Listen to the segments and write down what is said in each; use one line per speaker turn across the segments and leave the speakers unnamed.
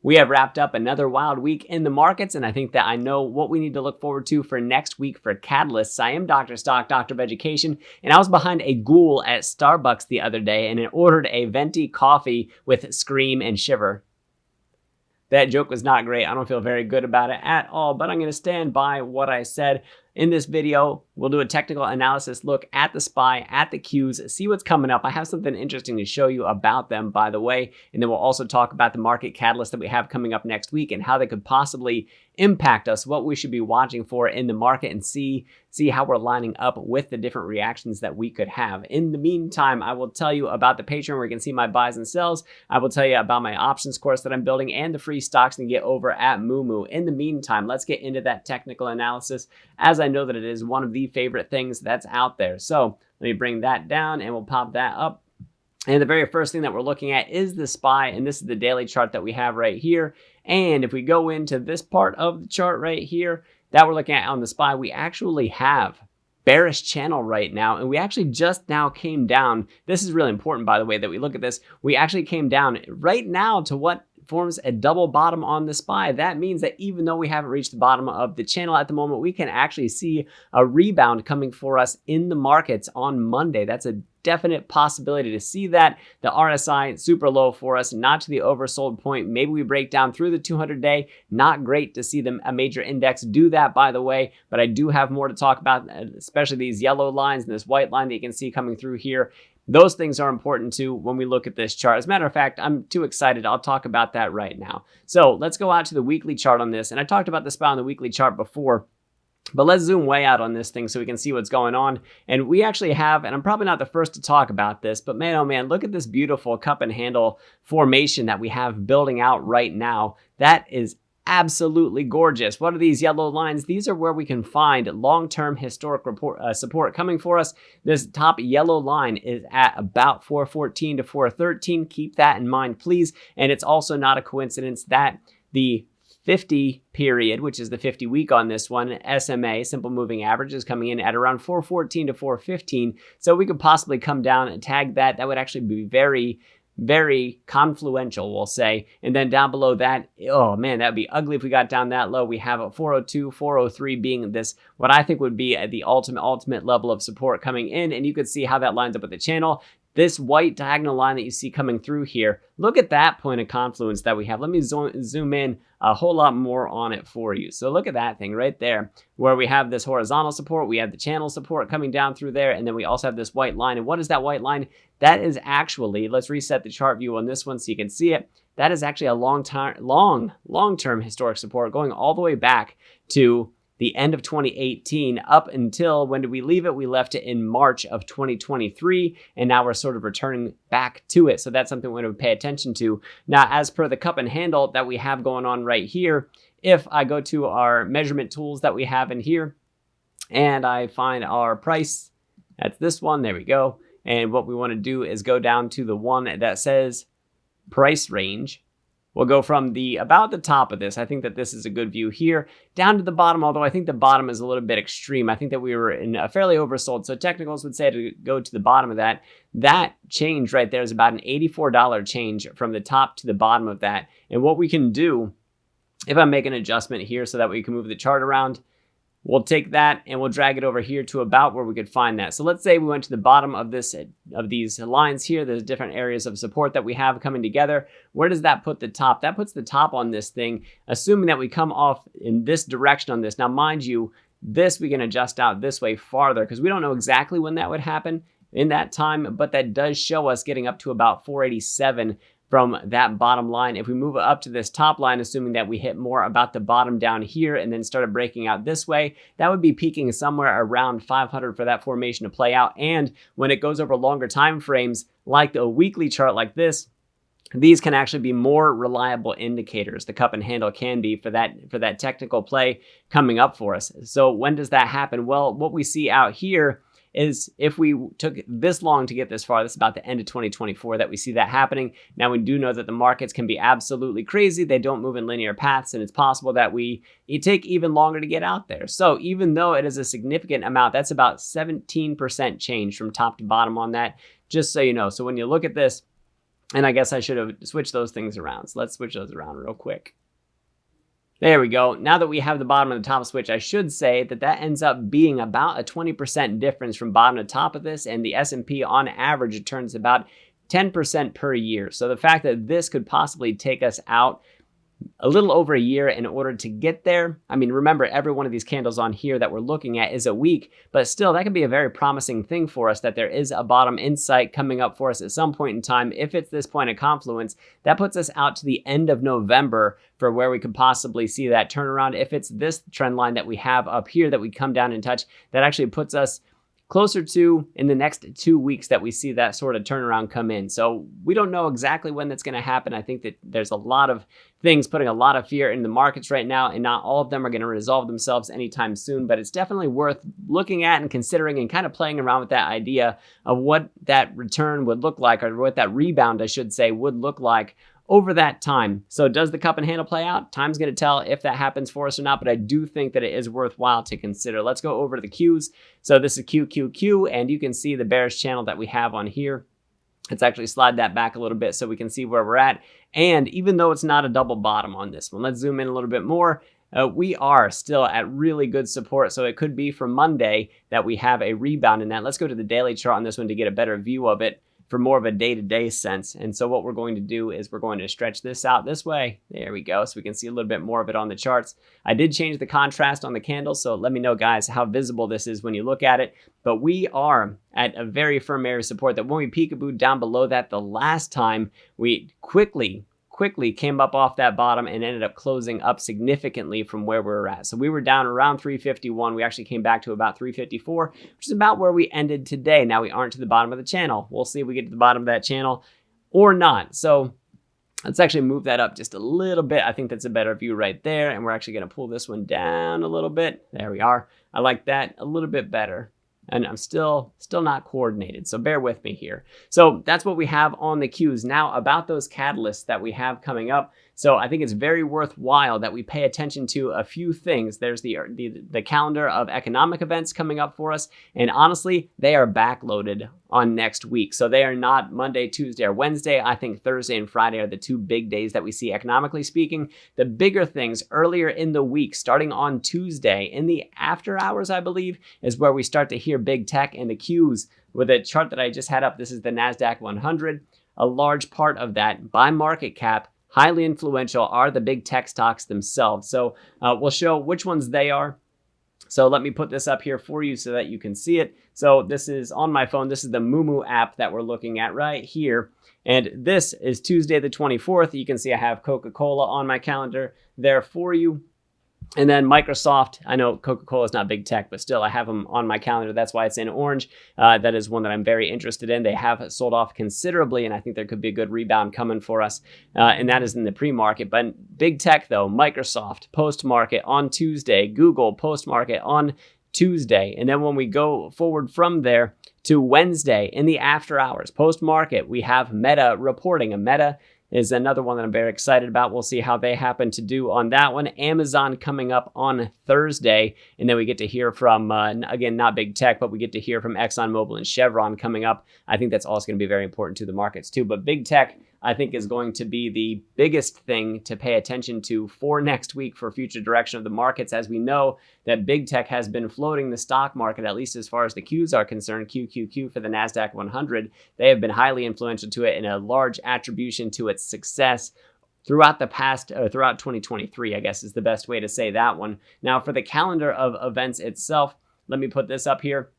We have wrapped up another wild week in the markets, and I think that I know what we need to look forward to for next week for catalysts. I am Dr. Stock, Doctor of Education, and I was behind a ghoul at Starbucks the other day and ordered a venti coffee with scream and shiver. That joke was not great. I don't feel very good about it at all, but I'm going to stand by what I said. In this video, we'll do a technical analysis look at the SPY, at the Qs, see what's coming up. I have something interesting to show you about them, by the way, and then we'll also talk about the market catalyst that we have coming up next week and how they could possibly impact us, what we should be watching for in the market, and see how we're lining up with the different reactions that we could have. In the meantime, I will tell you about the Patreon where you can see my buys and sells. I will tell you about my options course that I'm building and the free stocks to get over at Moomoo. In the meantime, let's get into that technical analysis, as I know that it is one of the favorite things that's out there. So let me bring that down and we'll pop that up. And the very first thing that we're looking at is the SPY, and this is the daily chart that we have right here. And if we go into this part of the chart right here that we're looking at on the SPY, we actually have bearish channel right now, and we actually just now came down. This is really important, by the way, that we look at this. We actually came down right now to what forms a double bottom on the SPY. That means that even though we haven't reached the bottom of the channel at the moment, we can actually see a rebound coming for us in the markets on Monday. That's a definite possibility to see that. The RSI super low for us, not to the oversold point. Maybe we break down through the 200-day. Not great to see a major index do that, by the way, but I do have more to talk about, especially these yellow lines and this white line that you can see coming through here. Those things are important too when we look at this chart. As a matter of fact, I'm too excited. I'll talk about that right now. So let's go out to the weekly chart on this. And I talked about the SPY on the weekly chart before, but let's zoom way out on this thing so we can see what's going on. And we actually have, and I'm probably not the first to talk about this, but man, oh man, look at this beautiful cup and handle formation that we have building out right now. That is absolutely gorgeous. What are these yellow lines? These are where we can find long-term historic support coming for us. This top yellow line is at about 414 to 413. Keep that in mind, please. And it's also not a coincidence that the 50 period, which is the 50 week on this one, SMA, simple moving average, is coming in at around 414 to 415. So we could possibly come down and tag that. That would actually be very confluential, we'll say. And then down below that, oh man, that'd be ugly if we got down that low. We have a 402, 403 being this, what I think would be the ultimate level of support coming in. And you could see how that lines up with the channel. This white diagonal line that you see coming through here, look at that point of confluence that we have. Let me zoom in a whole lot more on it for you. So look at that thing right there, where we have this horizontal support, we have the channel support coming down through there, and then we also have this white line. And what is that white line? That is actually, let's reset the chart view on this one so you can see it. That is actually a long-term historic support going all the way back to the end of 2018 up until, when did we leave it? We left it in March of 2023, and now we're sort of returning back to it. So that's something we're going to pay attention to. Now, as per the cup and handle that we have going on right here, if I go to our measurement tools that we have in here, and I find our price, that's this one, there we go. And what we want to do is go down to the one that says price range. We'll go from about the top of this. I think that this is a good view here, down to the bottom, although I think the bottom is a little bit extreme. I think that we were in a fairly oversold. So technicals would say to go to the bottom of that. That change right there is about an $84 change from the top to the bottom of that. And what we can do, if I make an adjustment here so that we can move the chart around, we'll take that and we'll drag it over here to about where we could find that. So let's say we went to the bottom of these lines here. There's different areas of support that we have coming together. Where does that put the top? That puts the top on this thing, assuming that we come off in this direction on this. Now, mind you, this we can adjust out this way farther because we don't know exactly when that would happen in that time, but that does show us getting up to about 487 from that bottom line. If we move up to this top line, assuming that we hit more about the bottom down here and then started breaking out this way, that would be peaking somewhere around 500 for that formation to play out. And when it goes over longer time frames, like the weekly chart like this, these can actually be more reliable indicators. The cup and handle can be for that technical play coming up for us. So when does that happen? Well, what we see out here is if we took this long to get this far, this is about the end of 2024 that we see that happening. Now, we do know that the markets can be absolutely crazy. They don't move in linear paths, and it's possible that it take even longer to get out there. So even though it is a significant amount, that's about 17% change from top to bottom on that, just so you know. So when you look at this, And I guess I should have switched those things around. So let's switch those around real quick. There we go. Now that we have the bottom and the top switch, I should say that that ends up being about a 20% difference from bottom to top of this, and the S&P on average returns about 10% per year. So the fact that this could possibly take us out a little over a year in order to get there. I mean, remember, every one of these candles on here that we're looking at is a week, but still that could be a very promising thing for us, that there is a bottom in sight coming up for us at some point in time. If it's this point of confluence, that puts us out to the end of November for where we could possibly see that turnaround. If it's this trend line that we have up here that we come down and touch, that actually puts us closer to in the next 2 weeks that we see that sort of turnaround come in. So we don't know exactly when that's going to happen. I think that there's a lot of things putting a lot of fear in the markets right now, and not all of them are going to resolve themselves anytime soon, but it's definitely worth looking at and considering and kind of playing around with that idea of what that return would look like, or what that rebound, I should say, would look like over that time. So does the cup and handle play out? Time's going to tell if that happens for us or not, but I do think that it is worthwhile to consider. Let's go over to the Qs. So this is QQQ, and you can see the bearish channel that we have on here. Let's actually slide that back a little bit so we can see where we're at. And even though it's not a double bottom on this one, let's zoom in a little bit more. We are still at really good support, so it could be for Monday that we have a rebound in that. Let's go to the daily chart on this one to get a better view of it for more of a day-to-day sense. And so what we're going to do is we're going to stretch this out this way. There we go. So we can see a little bit more of it on the charts. I did change the contrast on the candles, so let me know, guys, how visible this is when you look at it. But we are at a very firm area of support that when we peekabooed down below that the last time, we quickly came up off that bottom and ended up closing up significantly from where we were at. So we were down around 351. We actually came back to about 354, which is about where we ended today. Now we aren't to the bottom of the channel. We'll see if we get to the bottom of that channel or not. So let's actually move that up just a little bit. I think that's a better view right there. And we're actually going to pull this one down a little bit. There we are. I like that a little bit better. And I'm still not coordinated, so bear with me here. So that's what we have on the Qs. Now about those catalysts that we have coming up. So I think it's very worthwhile that we pay attention to a few things. There's the calendar of economic events coming up for us, and honestly, they are backloaded on next week. So they are not Monday, Tuesday, or Wednesday. I think Thursday and Friday are the two big days that we see economically speaking. The bigger things earlier in the week, starting on Tuesday, in the after hours, I believe, is where we start to hear big tech and the Qs. With a chart that I just had up, this is the NASDAQ 100. A large part of that by market cap, highly influential, are the big tech stocks themselves. So we'll show which ones they are. So let me put this up here for you so that you can see it. So this is on my phone. This is the Moomoo app that we're looking at right here. And this is Tuesday the 24th. You can see I have Coca-Cola on my calendar there for you. And then Microsoft, I know Coca-Cola is not big tech, but still I have them on my calendar. That's why it's in orange. That is one that I'm very interested in. They have sold off considerably, and I think there could be a good rebound coming for us. And that is in the pre-market. But big tech, though, Microsoft post-market on Tuesday, Google post-market on Tuesday. And then when we go forward from there to Wednesday in the after hours, post-market, we have Meta reporting. And Meta is another one that I'm very excited about. We'll see how they happen to do on that one. Amazon coming up on Thursday, and then we get to hear from, again, not big tech, but we get to hear from ExxonMobil and Chevron coming up. I think that's also going to be very important to the markets too. But big tech, I think, is going to be the biggest thing to pay attention to for next week for future direction of the markets, as we know that big tech has been floating the stock market, at least as far as the Qs are concerned, QQQ for the NASDAQ 100. They have been highly influential to it and a large attribution to its success throughout the past, throughout 2023, I guess is the best way to say that one. Now for the calendar of events itself, let me put this up here.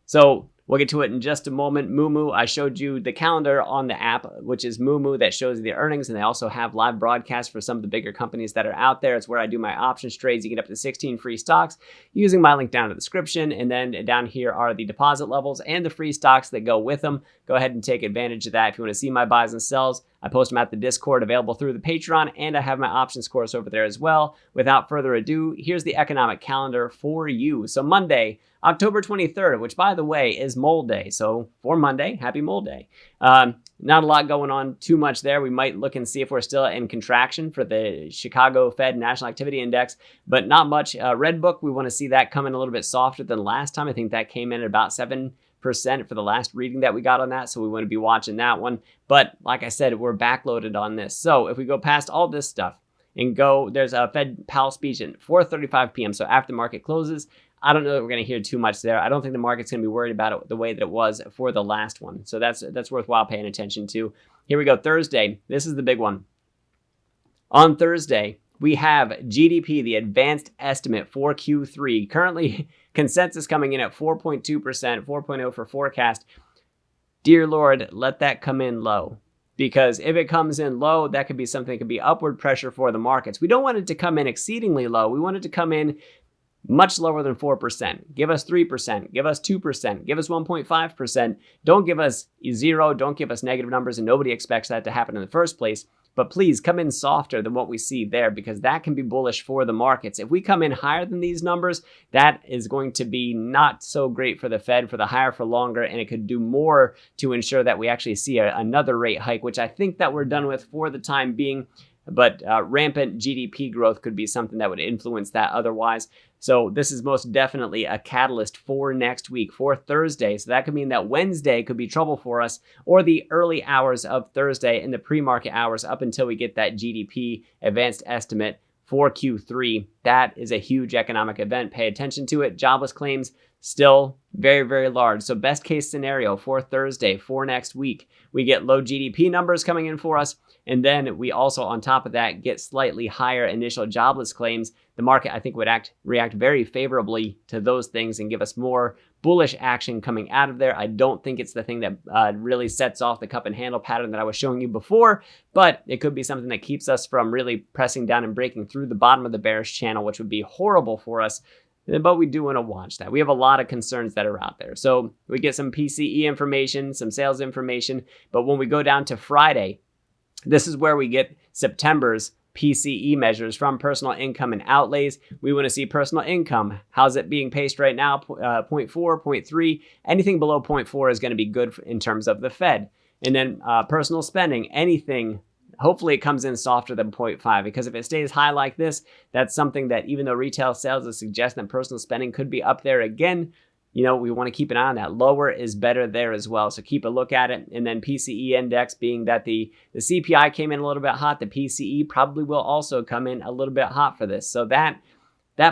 So we'll get to it in just a moment. Moomoo, I showed you the calendar on the app, which is Moomoo, that shows the earnings, and they also have live broadcasts for some of the bigger companies that are out there. It's where I do my options trades. You get up to 16 free stocks using my link down in the description, and then down here are the deposit levels and the free stocks that go with them. Go ahead and take advantage of that. If you want to see my buys and sells, I post them at the Discord, available through the Patreon, and I have my options course over there as well. Without further ado, here's the economic calendar for you. So Monday, October 23rd, which by the way is Mole Day. So for Monday, happy Mole Day. Not a lot going on too much there. We might look and see if we're still in contraction for the Chicago Fed National Activity Index, but not much. Red Book, we want to see that come in a little bit softer than last time. I think that came in at about 7 for the last reading that we got on that. So we want to be watching that one. But like I said, we're backloaded on this. So if we go past all this stuff and go, there's a Fed Powell speech at 4:35 p.m. So after the market closes, I don't know that we're going to hear too much there. I don't think the market's going to be worried about it the way that it was for the last one. So that's worthwhile paying attention to. Here we go. Thursday. This is the big one. On Thursday, we have GDP, the advanced estimate for Q3. Currently, consensus coming in at 4.2%, 4.0 for forecast. Dear Lord, let that come in low. Because if it comes in low, that could be something that could be upward pressure for the markets. We don't want it to come in exceedingly low. We want it to come in much lower than 4%. Give us 3%. Give us 2%. Give us 1.5%. Don't give us 0. Don't give us negative numbers, and nobody expects that to happen in the first place. But please come in softer than what we see there, because that can be bullish for the markets. If we come in higher than these numbers, that is going to be not so great for the Fed, for the higher for longer, and it could do more to ensure that we actually see another rate hike, which I think that we're done with for the time being. But rampant GDP growth could be something that would influence that otherwise. So this is most definitely a catalyst for next week, for Thursday. So that could mean that Wednesday could be trouble for us, or the early hours of Thursday and the pre-market hours up until we get that GDP advanced estimate for Q3. That is a huge economic event. Pay attention to it. Jobless claims still very, very large. So best case scenario for Thursday, for next week, we get low GDP numbers coming in for us. And then we also, on top of that, get slightly higher initial jobless claims. The market, I think, would react very favorably to those things and give us more bullish action coming out of there. I don't think it's the thing that really sets off the cup and handle pattern that I was showing you before, but it could be something that keeps us from really pressing down and breaking through the bottom of the bearish channel, which would be horrible for us. But we do want to watch that. We have a lot of concerns that are out there. So we get some PCE information, some sales information, but when we go down to Friday, this is where we get September's PCE measures from personal income and outlays. We want to see personal income. How's it being paced right now? 0.4, 0.3. Anything below 0.4 is going to be good in terms of the Fed. And then personal spending, anything, hopefully it comes in softer than 0.5, because if it stays high like this, that's something that, even though retail sales is suggesting that personal spending could be up there again, you know, we want to keep an eye on that. Lower is better there as well. So keep a look at it. And then PCE index, being that the CPI came in a little bit hot, the PCE probably will also come in a little bit hot for this. So that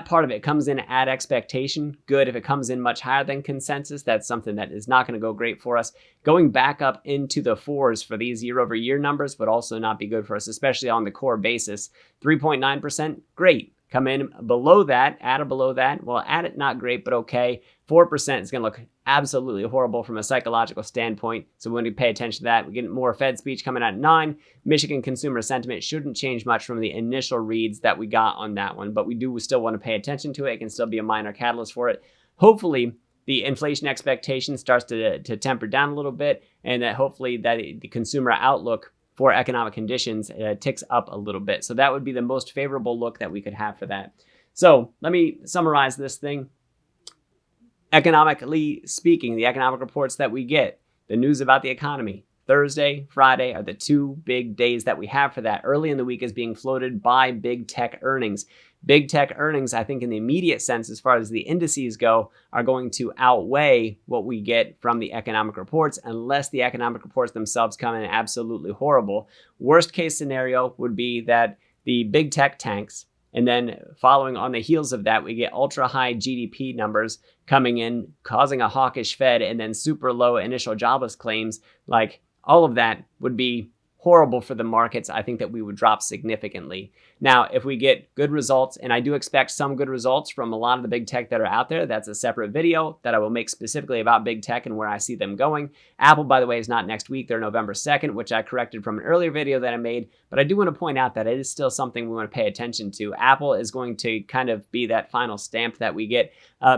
part of it comes in at expectation. Good. If it comes in much higher than consensus, that's something that is not going to go great for us. Going back up into the 4s for these year-over-year numbers would also not be good for us, especially on the core basis. 3.9%, great. Come in below that, at or below that. Well, at it, not great, but okay. 4% is going to look absolutely horrible from a psychological standpoint. So we want to pay attention to that. We get more Fed speech coming at 9. Michigan consumer sentiment shouldn't change much from the initial reads that we got on that one, but we do still want to pay attention to it. It can still be a minor catalyst for it. Hopefully, the inflation expectation starts to temper down a little bit, and that hopefully that the consumer outlook for economic conditions ticks up a little bit. So that would be the most favorable look that we could have for that. So let me summarize this thing. Economically speaking, the economic reports that we get, the news about the economy, Thursday, Friday are the two big days that we have for that. Early in the week is being floated by big tech earnings. Big tech earnings, I think in the immediate sense, as far as the indices go, are going to outweigh what we get from the economic reports, unless the economic reports themselves come in absolutely horrible. Worst case scenario would be that the big tech tanks, and then following on the heels of that, we get ultra high GDP numbers coming in, causing a hawkish Fed, and then super low initial jobless claims. Like, all of that would be horrible for the markets. I think that we would drop significantly. Now, if we get good results, and I do expect some good results from a lot of the big tech that are out there, that's a separate video that I will make specifically about big tech and where I see them going. Apple, by the way, is not next week. They're November 2nd, which I corrected from an earlier video that I made, but I do want to point out that it is still something we want to pay attention to. Apple is going to kind of be that final stamp that we get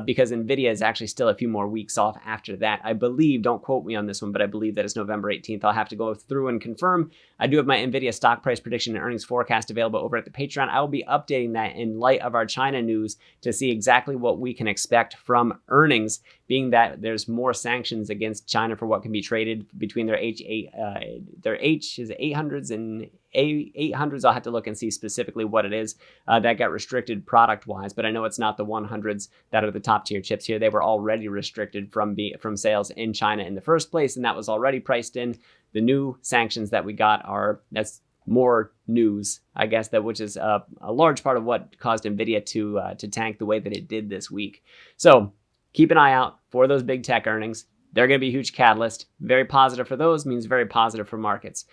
because NVIDIA is actually still a few more weeks off after that. I believe, don't quote me on this one, but I believe that it's November 18th. I'll have to go through and confirm, I do have my NVIDIA stock price prediction and earnings forecast available over at the Patreon. I will be updating that in light of our China news to see exactly what we can expect from earnings, being that there's more sanctions against China for what can be traded between their H800s and A800s. I'll have to look and see specifically what it is that got restricted product-wise, but I know it's not the 100s that are the top-tier chips here. They were already restricted from sales in China in the first place, and that was already priced in. The new sanctions that we got that's more news, I guess, which is a large part of what caused NVIDIA to tank the way that it did this week. So keep an eye out for those big tech earnings. They're going to be a huge catalyst. Very positive for those means very positive for markets.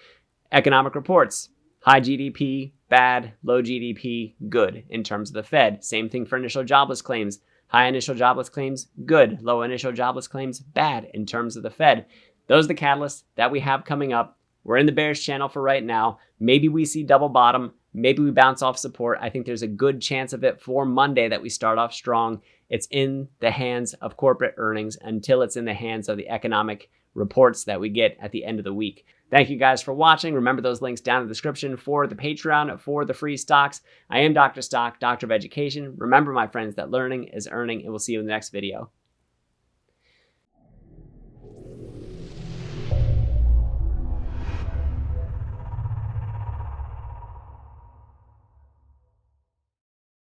Economic reports, high GDP, bad, low GDP, good in terms of the Fed. Same thing for initial jobless claims. High initial jobless claims, good. Low initial jobless claims, bad in terms of the Fed. Those are the catalysts that we have coming up. We're in the bearish channel for right now. Maybe we see double bottom. Maybe we bounce off support. I think there's a good chance of it for Monday that we start off strong. It's in the hands of corporate earnings until it's in the hands of the economic reports that we get at the end of the week. Thank you guys for watching. Remember those links down in the description for the Patreon, for the free stocks. I am Dr. Stock, Doctor of Education. Remember, my friends, that learning is earning, and we'll see you in the next video.